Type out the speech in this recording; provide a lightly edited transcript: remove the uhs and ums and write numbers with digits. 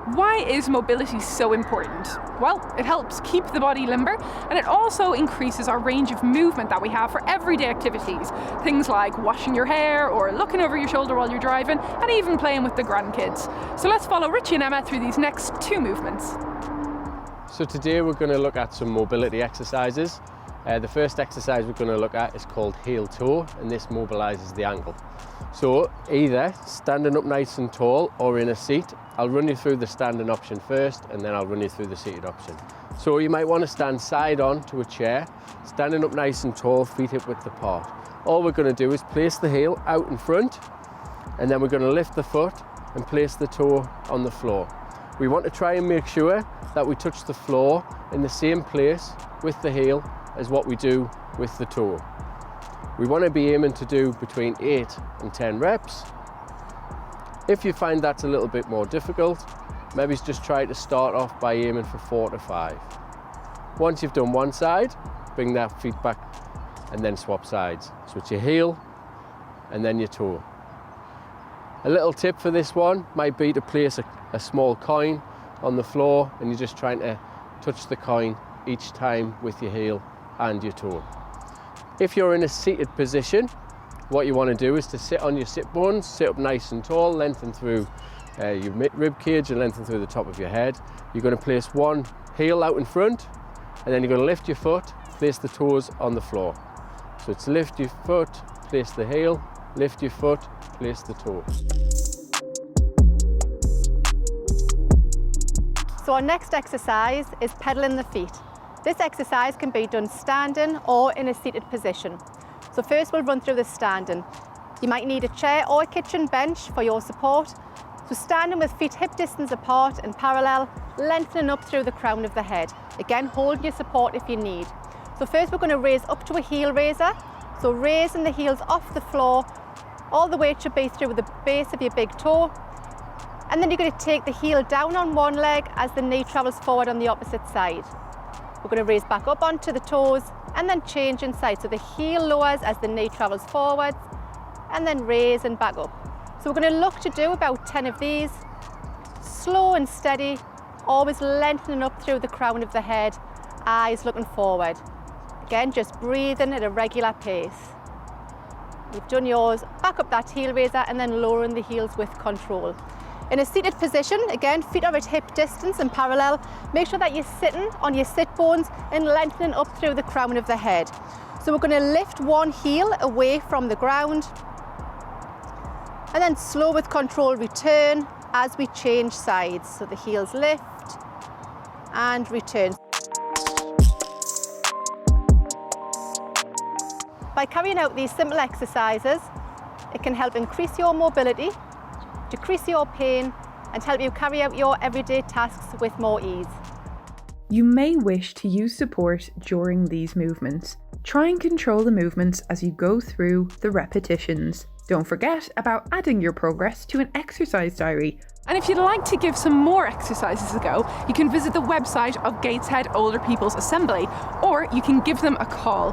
Why is mobility so important? Well, it helps keep the body limber, and it also increases our range of movement that we have for everyday activities. Things like washing your hair or looking over your shoulder while you're driving, and even playing with the grandkids. So let's follow Richie and Emma through these next two movements. So today we're going to look at some mobility exercises. The first exercise we're going to look at is called heel toe, and this mobilises the ankle. So either standing up nice and tall or in a seat. I'll run you through the standing option first, and then I'll run you through the seated option. So you might want to stand side on to a chair, standing up nice and tall, feet hip width apart. All we're going to do is place the heel out in front, and then we're going to lift the foot and place the toe on the floor. We want to try and make sure that we touch the floor in the same place with the heel as what we do with the toe. We want to be aiming to do between 8 and 10 reps. If you find that's a little bit more difficult, maybe just try to start off by aiming for 4 to 5. Once you've done one side, bring that feet back and then swap sides. So it's your heel and then your toe. A little tip for this one might be to place a small coin on the floor, and you're just trying to touch the coin each time with your heel and your toe. If you're in a seated position, what you want to do is to sit on your sit bones, sit up nice and tall, lengthen through your rib cage and lengthen through the top of your head. You're going to place one heel out in front, and then you're going to lift your foot, place the toes on the floor. So it's lift your foot, place the heel, lift your foot, place the toe. So our next exercise is pedaling the feet. This exercise can be done standing or in a seated position. So first we'll run through the standing. You might need a chair or a kitchen bench for your support. So standing with feet hip distance apart and parallel, lengthening up through the crown of the head. Again, holding your support if you need. So first we're going to raise up to a heel raiser. So raising the heels off the floor, all the weight should be through the base of your big toe. And then you're going to take the heel down on one leg as the knee travels forward on the opposite side. We're going to raise back up onto the toes and then change inside. So the heel lowers as the knee travels forward, and then raise and back up. So we're going to look to do about 10 of these, slow and steady, always lengthening up through the crown of the head, eyes looking forward. Again, just breathing at a regular pace. You've done yours, back up that heel raiser and then lowering the heels with control. In a seated position, again, feet are at hip distance and parallel. Make sure that you're sitting on your sit bones and lengthening up through the crown of the head. So we're going to lift one heel away from the ground, and then slow with control return as we change sides. So the heels lift and return. By carrying out these simple exercises, it can help increase your mobility, decrease your pain, and help you carry out your everyday tasks with more ease. You may wish to use support during these movements. Try and control the movements as you go through the repetitions. Don't forget about adding your progress to an exercise diary. And if you'd like to give some more exercises a go, you can visit the website of Gateshead Older People's Assembly, or you can give them a call.